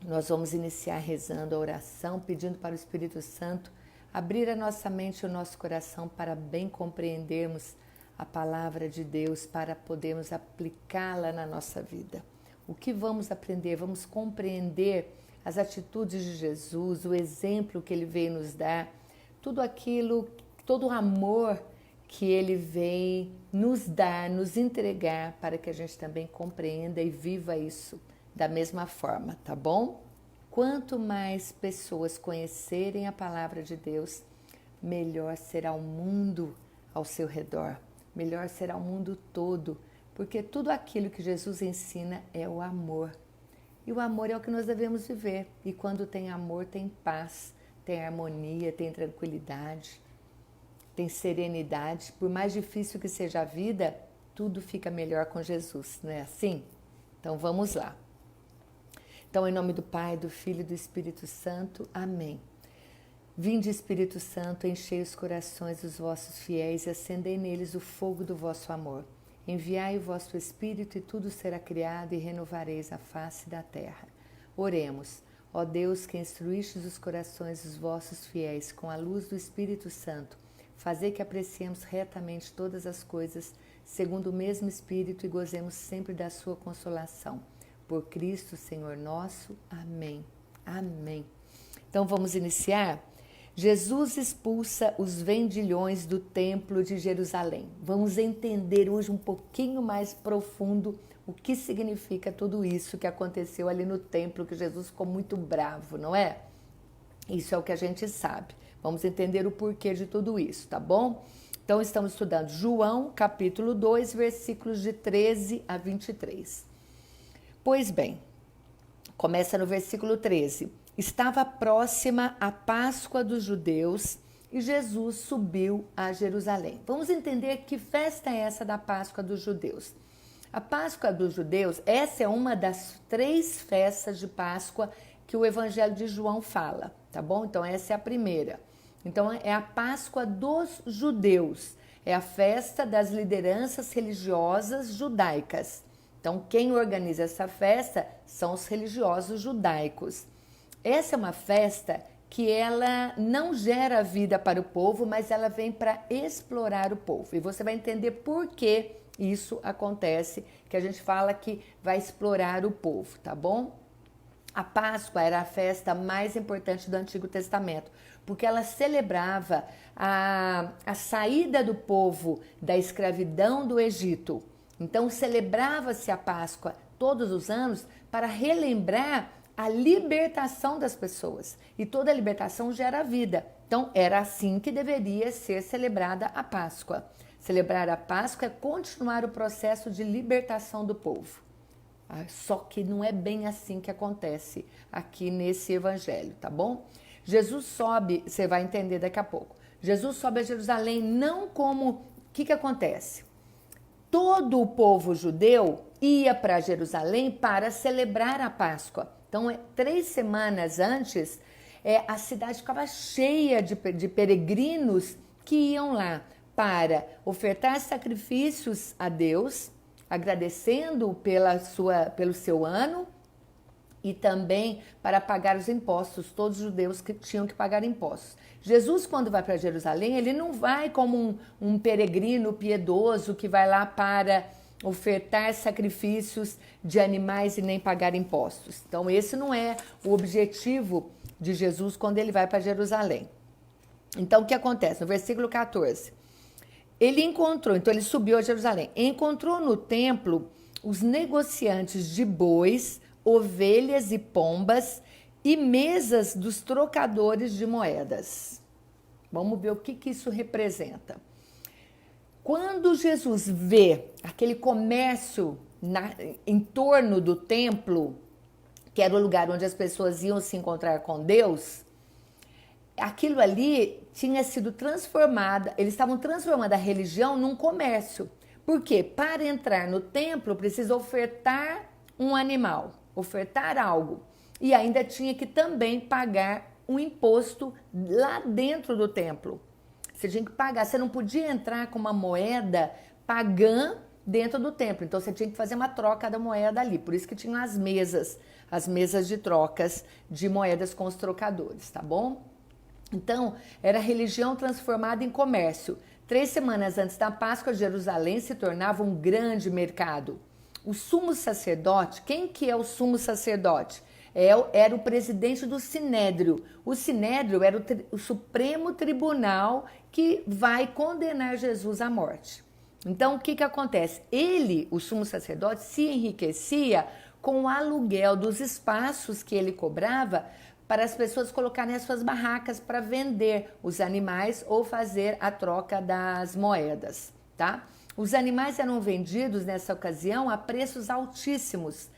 Nós vamos iniciar rezando a oração, pedindo para o Espírito Santo abrir a nossa mente e o nosso coração para bem compreendermos a palavra de Deus, para podermos aplicá-la na nossa vida. O que vamos aprender? Vamos compreender as atitudes de Jesus, o exemplo que Ele veio nos dar, tudo aquilo, todo o amor que Ele vem nos dar, nos entregar, para que a gente também compreenda e viva isso da mesma forma, tá bom? Quanto mais pessoas conhecerem a palavra de Deus, melhor será o mundo ao seu redor, melhor será o mundo todo, porque tudo aquilo que Jesus ensina é o amor. E o amor é o que nós devemos viver. E quando tem amor, tem paz, tem harmonia, tem tranquilidade, tem serenidade. Por mais difícil que seja a vida, tudo fica melhor com Jesus, não é assim? Então vamos lá. Então, em nome do Pai, do Filho e do Espírito Santo. Amém. Vinde, Espírito Santo, enchei os corações dos vossos fiéis e acendei neles o fogo do vosso amor. Enviai o vosso Espírito e tudo será criado e renovareis a face da terra. Oremos. Ó Deus, que instruístes os corações dos vossos fiéis com a luz do Espírito Santo, fazei que apreciemos retamente todas as coisas, segundo o mesmo Espírito, e gozemos sempre da sua consolação. Por Cristo, Senhor nosso. Amém. Amém. Então vamos iniciar? Jesus expulsa os vendilhões do templo de Jerusalém. Vamos entender hoje um pouquinho mais profundo o que significa tudo isso que aconteceu ali no templo, que Jesus ficou muito bravo, não é? Isso é o que a gente sabe. Vamos entender o porquê de tudo isso, tá bom? Então estamos estudando João, capítulo 2, versículos de 13 a 23. Pois bem, começa no versículo 13. Estava próxima a Páscoa dos judeus e Jesus subiu a Jerusalém. Vamos entender que festa é essa da Páscoa dos judeus. A Páscoa dos judeus, essa é uma das 3 festas de Páscoa que o Evangelho de João fala, tá bom? Então essa é a primeira. Então é a Páscoa dos judeus, é a festa das lideranças religiosas judaicas. Então quem organiza essa festa são os religiosos judaicos. Essa é uma festa que ela não gera vida para o povo, mas ela vem para explorar o povo. E você vai entender por que isso acontece, que a gente fala que vai explorar o povo, tá bom? A Páscoa era a festa mais importante do Antigo Testamento, porque ela celebrava a saída do povo da escravidão do Egito. Então celebrava-se a Páscoa todos os anos para relembrar a libertação das pessoas. E toda libertação gera vida. Então, era assim que deveria ser celebrada a Páscoa. Celebrar a Páscoa é continuar o processo de libertação do povo. Só que não é bem assim que acontece aqui nesse evangelho, tá bom? Jesus sobe, você vai entender daqui a pouco. Jesus sobe a Jerusalém não como... O que acontece? Todo o povo judeu ia para Jerusalém para celebrar a Páscoa. Então, 3 semanas antes, a cidade ficava cheia de peregrinos que iam lá para ofertar sacrifícios a Deus, agradecendo pelo seu ano e também para pagar os impostos. Todos os judeus que tinham que pagar impostos. Jesus, quando vai para Jerusalém, ele não vai como um peregrino piedoso que vai lá para ofertar sacrifícios de animais e nem pagar impostos. Então, esse não é o objetivo de Jesus quando ele vai para Jerusalém. Então, o que acontece? No versículo 14, ele subiu a Jerusalém, encontrou no templo os negociantes de bois, ovelhas e pombas e mesas dos trocadores de moedas. Vamos ver o que isso representa. Quando Jesus vê aquele comércio em torno do templo, que era o lugar onde as pessoas iam se encontrar com Deus, aquilo ali tinha sido transformado, eles estavam transformando a religião num comércio. Por quê? Para entrar no templo precisa ofertar um animal, ofertar algo. E ainda tinha que também pagar um imposto lá dentro do templo. Você tinha que pagar, você não podia entrar com uma moeda pagã dentro do templo. Então você tinha que fazer uma troca da moeda ali. Por isso que tinham as mesas de trocas de moedas com os trocadores, tá bom? Então, era religião transformada em comércio. 3 semanas antes da Páscoa, Jerusalém se tornava um grande mercado. O sumo sacerdote, quem que é o sumo sacerdote? Era o presidente do Sinédrio. O Sinédrio era o Supremo Tribunal que vai condenar Jesus à morte. Então, o que acontece? Ele, o sumo sacerdote, se enriquecia com o aluguel dos espaços que ele cobrava para as pessoas colocarem as suas barracas para vender os animais ou fazer a troca das moedas, tá? Os animais eram vendidos nessa ocasião a preços altíssimos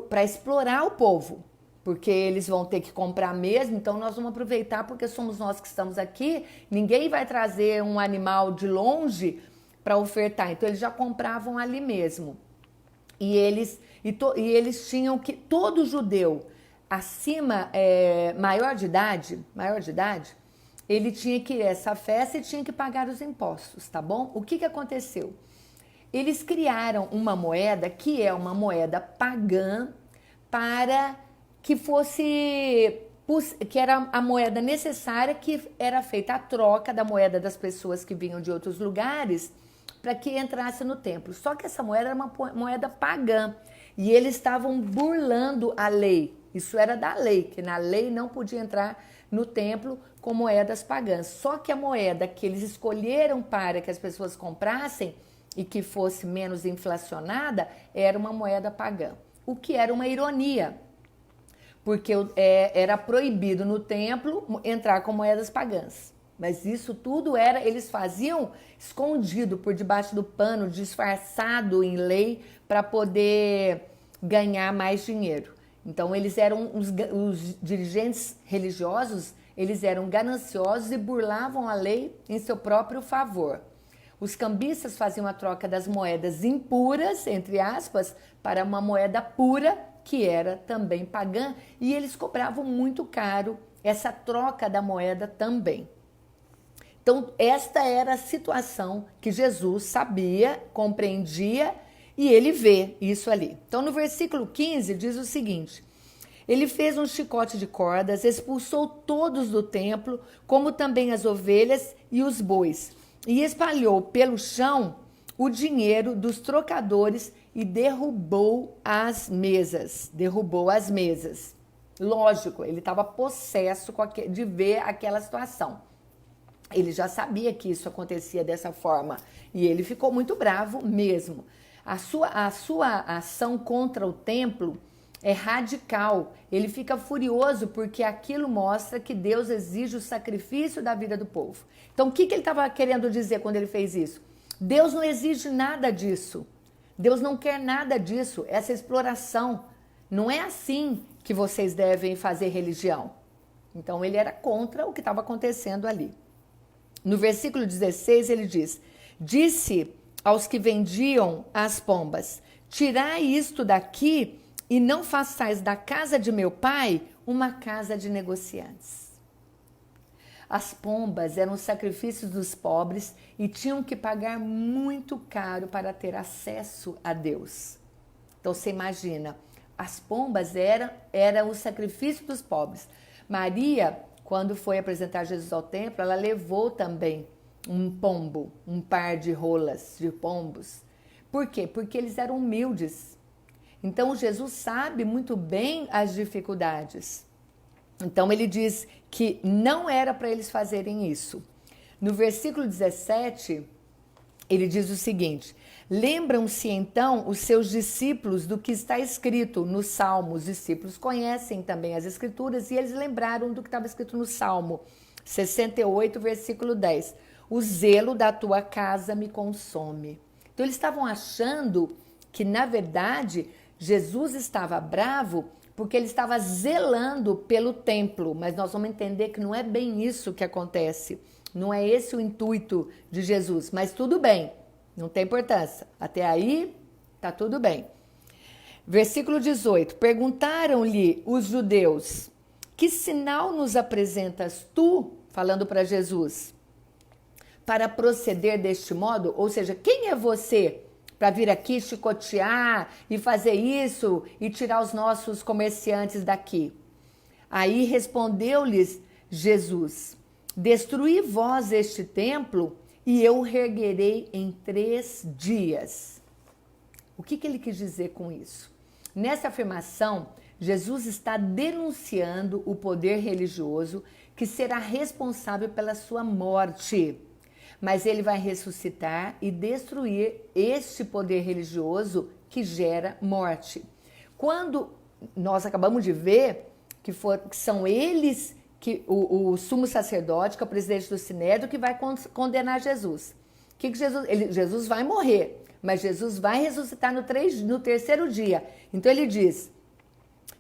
para explorar o povo, porque eles vão ter que comprar mesmo, então nós vamos aproveitar porque somos nós que estamos aqui, ninguém vai trazer um animal de longe para ofertar, então eles já compravam ali mesmo. E eles tinham que, todo judeu acima, maior de idade, ele tinha que ir a essa festa e tinha que pagar os impostos, tá bom? O que aconteceu? Eles criaram uma moeda que é uma moeda pagã para que era a moeda necessária, que era feita a troca da moeda das pessoas que vinham de outros lugares para que entrasse no templo. Só que essa moeda era uma moeda pagã e eles estavam burlando a lei. Isso era da lei, que na lei não podia entrar no templo com moedas pagãs. Só que a moeda que eles escolheram para que as pessoas comprassem e que fosse menos inflacionada era uma moeda pagã. O que era uma ironia, porque era proibido no templo entrar com moedas pagãs. Mas isso tudo eles faziam escondido por debaixo do pano, disfarçado em lei para poder ganhar mais dinheiro. Então eles eram os dirigentes religiosos, eles eram gananciosos e burlavam a lei em seu próprio favor. Os cambistas faziam a troca das moedas impuras, entre aspas, para uma moeda pura, que era também pagã, e eles cobravam muito caro essa troca da moeda também. Então, esta era a situação que Jesus sabia, compreendia, e ele vê isso ali. Então, no versículo 15, diz o seguinte: ele fez um chicote de cordas, expulsou todos do templo, como também as ovelhas e os bois, e espalhou pelo chão o dinheiro dos trocadores e derrubou as mesas. Lógico, ele estava possesso de ver aquela situação. Ele já sabia que isso acontecia dessa forma e ele ficou muito bravo mesmo. A sua ação contra o templo é radical. Ele fica furioso porque aquilo mostra que Deus exige o sacrifício da vida do povo. Então, o que ele estava querendo dizer quando ele fez isso? Deus não exige nada disso. Deus não quer nada disso, essa exploração. Não é assim que vocês devem fazer religião. Então, ele era contra o que estava acontecendo ali. No versículo 16, ele diz: disse aos que vendiam as pombas: tirai isto daqui e não façais da casa de meu pai uma casa de negociantes. As pombas eram os sacrifícios dos pobres e tinham que pagar muito caro para ter acesso a Deus. Então você imagina, as pombas eram o sacrifício dos pobres. Maria, quando foi apresentar Jesus ao templo, ela levou também um pombo, um par de rolas de pombos. Por quê? Porque eles eram humildes. Então Jesus sabe muito bem as dificuldades. Então ele diz que não era para eles fazerem isso. No versículo 17, ele diz o seguinte: lembram-se então os seus discípulos do que está escrito no Salmo. Os discípulos conhecem também as escrituras e eles lembraram do que estava escrito no Salmo 68, versículo 10. O zelo da tua casa me consome. Então eles estavam achando que, na verdade, Jesus estava bravo porque ele estava zelando pelo templo, mas nós vamos entender que não é bem isso que acontece. Não é esse o intuito de Jesus, mas tudo bem, não tem importância. Até aí, tá tudo bem. Versículo 18, perguntaram-lhe os judeus: que sinal nos apresentas tu, falando para Jesus, para proceder deste modo? Ou seja, quem é você para vir aqui chicotear e fazer isso e tirar os nossos comerciantes daqui. Aí respondeu-lhes Jesus: destruí vós este templo e eu o reerguerei em 3 dias. O que ele quis dizer com isso? Nessa afirmação, Jesus está denunciando o poder religioso que será responsável pela sua morte. Mas ele vai ressuscitar e destruir este poder religioso que gera morte. Quando nós acabamos de ver que são eles, que o sumo sacerdote, que é o presidente do Sinédrio, que vai condenar Jesus. Jesus vai morrer, mas Jesus vai ressuscitar no 3º dia. Então ele diz: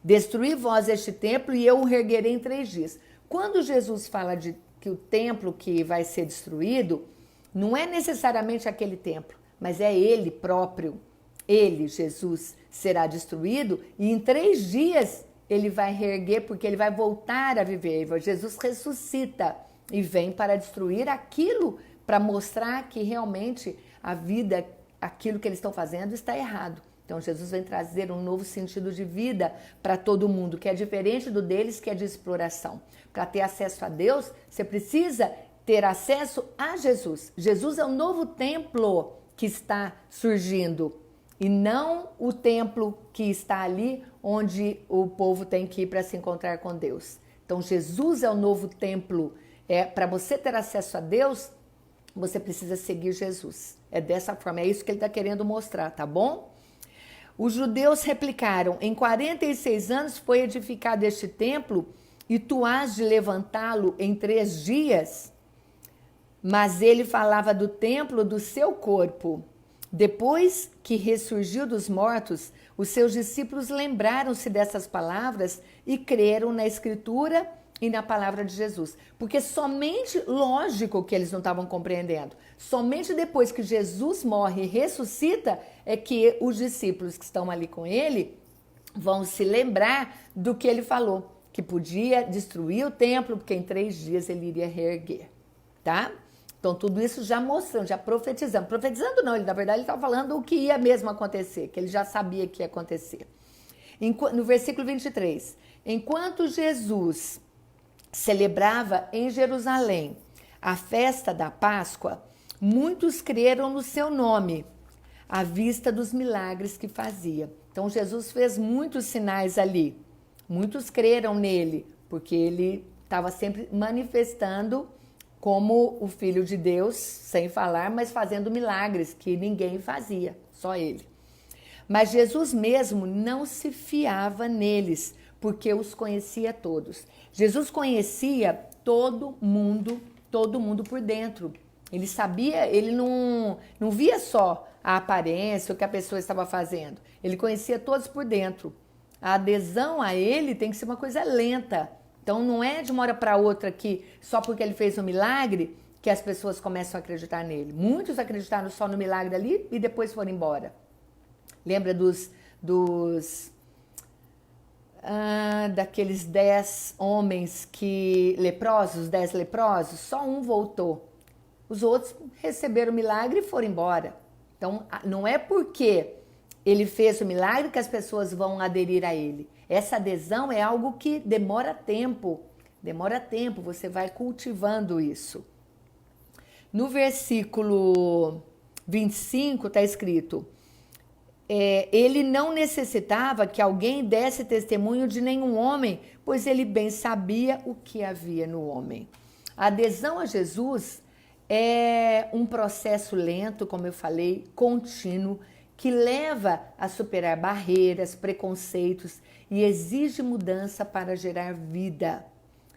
destruí vós este templo e eu o reerguerei em 3 dias. Quando Jesus fala de que o templo que vai ser destruído, não é necessariamente aquele templo, mas é ele próprio. Ele, Jesus, será destruído e em 3 dias ele vai reerguer, porque ele vai voltar a viver. Jesus ressuscita e vem para destruir aquilo, para mostrar que realmente a vida, aquilo que eles estão fazendo está errado. Então Jesus vem trazer um novo sentido de vida para todo mundo, que é diferente do deles, que é de exploração. Para ter acesso a Deus, você precisa ter acesso a Jesus. Jesus é o novo templo que está surgindo e não o templo que está ali onde o povo tem que ir para se encontrar com Deus. Então Jesus é o novo templo. Para você ter acesso a Deus, você precisa seguir Jesus. É dessa forma, é isso que ele está querendo mostrar, tá bom? Os judeus replicaram: em 46 anos foi edificado este templo e tu has de levantá-lo em 3 dias? Mas ele falava do templo do seu corpo. Depois que ressurgiu dos mortos, os seus discípulos lembraram-se dessas palavras e creram na Escritura e na palavra de Jesus. Porque somente, lógico que eles não estavam compreendendo, somente depois que Jesus morre e ressuscita é que os discípulos que estão ali com ele vão se lembrar do que ele falou, que podia destruir o templo, porque em 3 dias ele iria reerguer, tá? Então, tudo isso já mostrando, já profetizando. Profetizando não, na verdade ele estava falando o que ia mesmo acontecer, que ele já sabia que ia acontecer. No versículo 23, enquanto Jesus celebrava em Jerusalém a festa da Páscoa, muitos creram no seu nome, à vista dos milagres que fazia. Então, Jesus fez muitos sinais ali. Muitos creram nele, porque ele estava sempre manifestando como o Filho de Deus, sem falar, mas fazendo milagres que ninguém fazia, só ele. Mas Jesus mesmo não se fiava neles, porque os conhecia todos. Jesus conhecia todo mundo por dentro. Ele sabia, ele não via só a aparência, o que a pessoa estava fazendo. Ele conhecia todos por dentro. A adesão a ele tem que ser uma coisa lenta. Então não é de uma hora para outra que só porque ele fez um milagre que as pessoas começam a acreditar nele. Muitos acreditaram só no milagre ali e depois foram embora. Lembra daqueles 10 homens leprosos, 10 leprosos? Só um voltou. Os outros receberam o milagre e foram embora. Então não é porque ele fez o milagre que as pessoas vão aderir a ele. Essa adesão é algo que demora tempo. Demora tempo, você vai cultivando isso. No versículo 25 está escrito: ele não necessitava que alguém desse testemunho de nenhum homem, pois ele bem sabia o que havia no homem. A adesão a Jesus é um processo lento, como eu falei, contínuo, que leva a superar barreiras, preconceitos e exige mudança para gerar vida.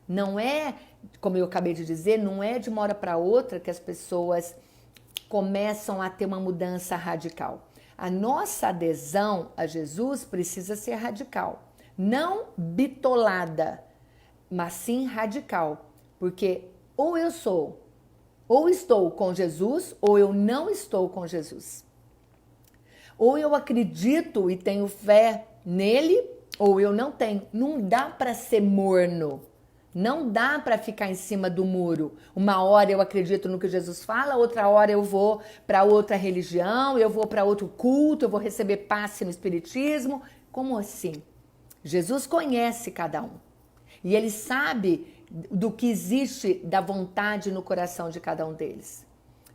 Não é, como eu acabei de dizer, não é de uma hora para outra que as pessoas começam a ter uma mudança radical. A nossa adesão a Jesus precisa ser radical, não bitolada, mas sim radical, porque ou estou com Jesus, ou eu não estou com Jesus. Ou eu acredito e tenho fé nele, ou eu não tenho. Não dá para ser morno. Não dá para ficar em cima do muro. Uma hora eu acredito no que Jesus fala, outra hora eu vou para outra religião, eu vou para outro culto, eu vou receber passe no espiritismo. Como assim? Jesus conhece cada um. E ele sabe do que existe da vontade no coração de cada um deles.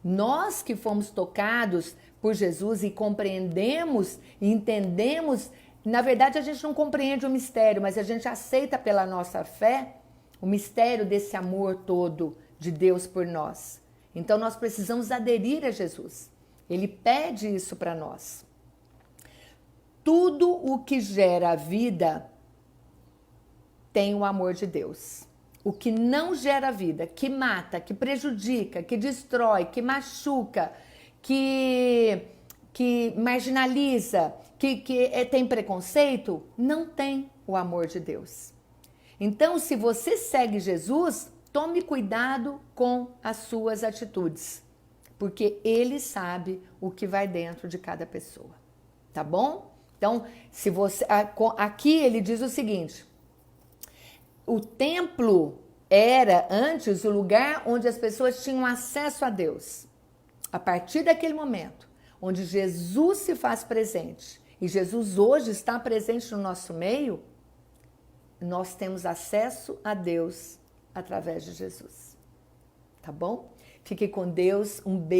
Nós que fomos tocados por Jesus e compreendemos e entendemos, na verdade a gente não compreende o mistério, mas a gente aceita pela nossa fé o mistério desse amor todo de Deus por nós. Então nós precisamos aderir a Jesus. Ele pede isso para nós. Tudo o que gera vida tem o amor de Deus. O que não gera vida, que mata, que prejudica, que destrói, que machuca, que marginaliza, que tem preconceito, não tem o amor de Deus. Então, se você segue Jesus, tome cuidado com as suas atitudes, porque ele sabe o que vai dentro de cada pessoa, tá bom? Então, se você aqui ele diz o seguinte: o templo era antes o lugar onde as pessoas tinham acesso a Deus. A partir daquele momento, onde Jesus se faz presente, e Jesus hoje está presente no nosso meio, nós temos acesso a Deus através de Jesus. Tá bom? Fique com Deus, um beijo.